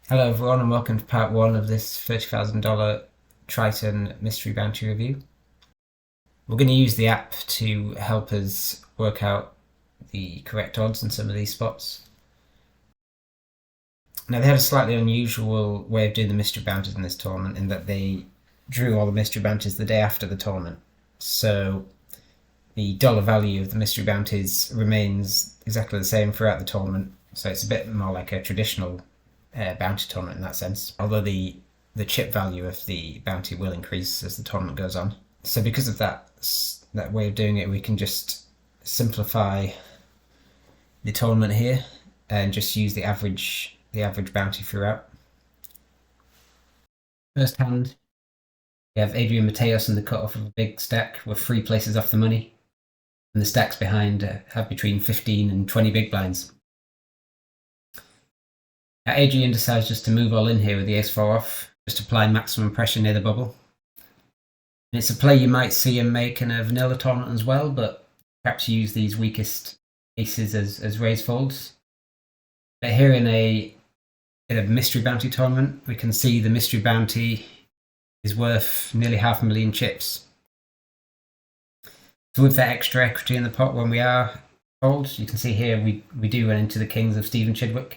Hello everyone and welcome to part 1 of this $30,000 Triton mystery bounty review. We're going to use the app to help us work out the correct odds in some of these spots. Now they had a slightly unusual way of doing the mystery bounties in this tournament in that they drew all the mystery bounties the day after the tournament. So the dollar value of the mystery bounties remains exactly the same throughout the tournament. So it's a bit more like a traditional bounty tournament in that sense, although the chip value of the bounty will increase as the tournament goes on. So because of that way of doing it, we can just simplify the tournament here and just use the average bounty throughout. First hand, we have Adrian Mateos in the cutoff of a big stack with 3 places off the money, and the stacks behind have between 15 and 20 big blinds. Adrian decides just to move all in here with the ace-4 off, just apply maximum pressure near the bubble. And it's a play you might see him make in a vanilla tournament as well, but perhaps use these weakest aces as raise folds. But here in a mystery bounty tournament, we can see the mystery bounty is worth nearly 500,000 chips. So with that extra equity in the pot when we are fold, you can see here we do run into the kings of Stephen Chidwick.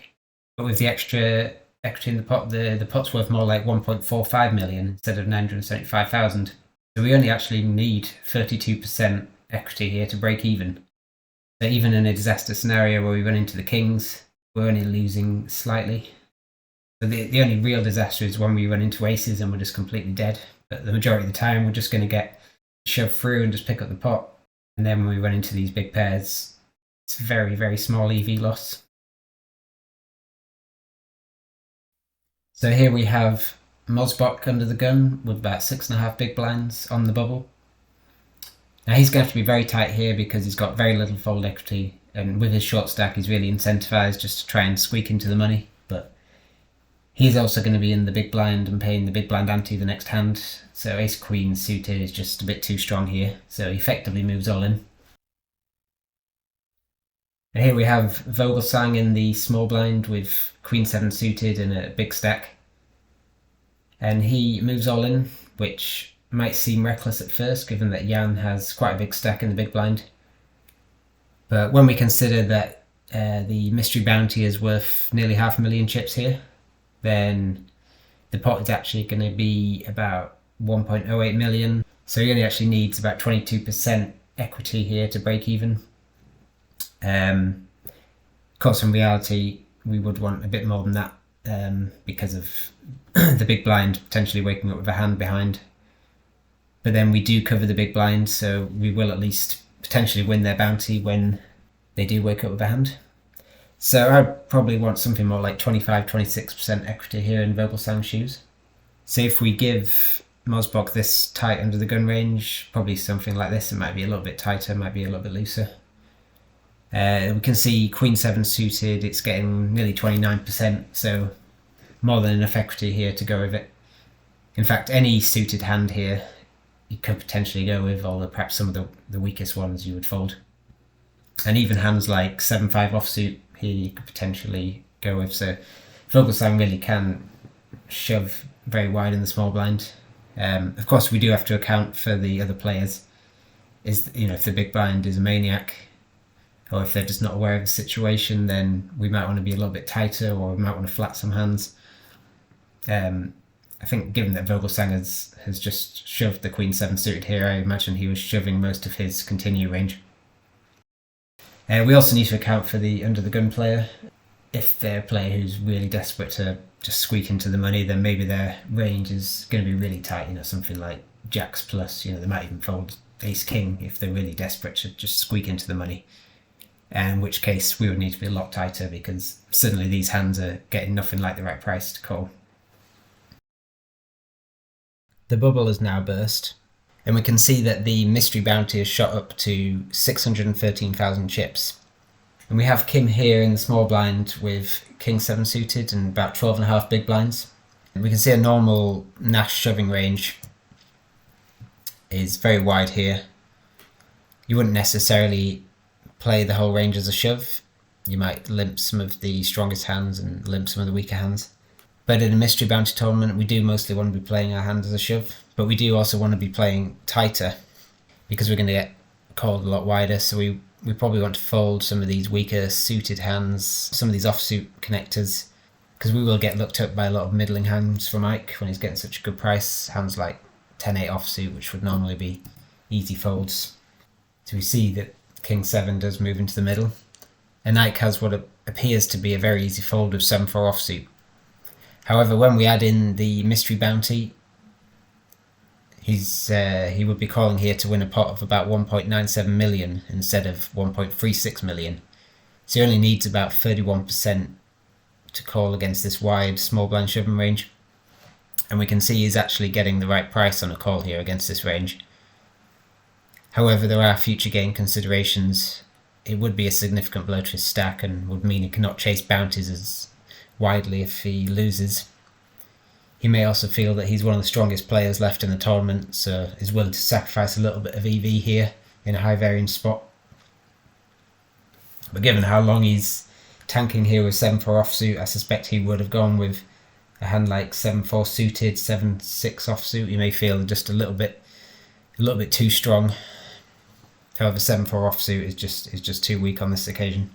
But with the extra equity in the pot, the pot's worth more like 1.45 million instead of 975,000. So we only actually need 32% equity here to break even. So even in a disaster scenario where we run into the kings, we're only losing slightly. So the only real disaster is when we run into aces and we're just completely dead. But the majority of the time we're just going to get shoved through and just pick up the pot. And then when we run into these big pairs, it's a very, very small EV loss. So here we have Mosbok under the gun with about 6.5 big blinds on the bubble. Now he's going to have to be very tight here because he's got very little fold equity, and with his short stack he's really incentivized just to try and squeak into the money, but he's also going to be in the big blind and paying the big blind ante the next hand, so ace queen suited is just a bit too strong here, so he effectively moves all in. And here we have Vogelsang in the small blind with queen 7 suited and a big stack. And he moves all in, which might seem reckless at first given that Jan has quite a big stack in the big blind. But when we consider that the mystery bounty is worth nearly 500,000 chips here, then the pot is actually going to be about 1.08 million. So he only actually needs about 22% equity here to break even. Of course, in reality, we would want a bit more than that because of the big blind potentially waking up with a hand behind. But then we do cover the big blind, so we will at least potentially win their bounty when they do wake up with a hand. So I probably want something more like 25-26% equity here in Vogelsang's shoes. So if we give Mosbok this tight under the gun range, probably something like this, it might be a little bit tighter, might be a little bit looser. We can see queen 7 suited, it's getting nearly 29%, so more than enough equity here to go with it. In fact, any suited hand here you could potentially go with, although perhaps some of the weakest ones you would fold. And even hands like 7-5 offsuit here you could potentially go with, so Vogelsang really can shove very wide in the small blind. Of course we do have to account for the other players, if the big blind is a maniac, or if they're just not aware of the situation, then we might want to be a little bit tighter, or we might want to flat some hands. I think given that Vogelsang has just shoved the queen 7 suited here, I imagine he was shoving most of his continue range. We also need to account for the under the gun player. If they're a player who's really desperate to just squeak into the money, then maybe their range is going to be really tight, something like jacks plus, they might even fold ace king if they're really desperate to just squeak into the money. In which case we would need to be a lot tighter because suddenly these hands are getting nothing like the right price to call. The bubble has now burst, and we can see that the mystery bounty has shot up to 613,000 chips. And we have Kim here in the small blind with king 7 suited and about 12.5 big blinds. And we can see a normal Nash shoving range is very wide here. You wouldn't necessarily play the whole range as a shove. You might limp some of the strongest hands and limp some of the weaker hands. But in a mystery bounty tournament, we do mostly want to be playing our hand as a shove, but we do also want to be playing tighter because we're going to get called a lot wider. So we probably want to fold some of these weaker suited hands, some of these offsuit connectors, because we will get looked up by a lot of middling hands from Ike when he's getting such a good price. Hands like 10-8 offsuit, which would normally be easy folds. So we see that King 7 does move into the middle, and Ike has what appears to be a very easy fold of 7-4 offsuit. However, when we add in the mystery bounty, he would be calling here to win a pot of about 1.97 million instead of 1.36 million. So he only needs about 31% to call against this wide small blind shoving range. And we can see he's actually getting the right price on a call here against this range. However, there are future game considerations. It would be a significant blow to his stack and would mean he cannot chase bounties as widely if he loses. He may also feel that he's one of the strongest players left in the tournament, so is willing to sacrifice a little bit of EV here in a high variance spot. But given how long he's tanking here with 7-4 offsuit, I suspect he would have gone with a hand like 7-4 suited, 7-6 offsuit. He may feel just a little bit too strong. However, 7-4 offsuit is just too weak on this occasion.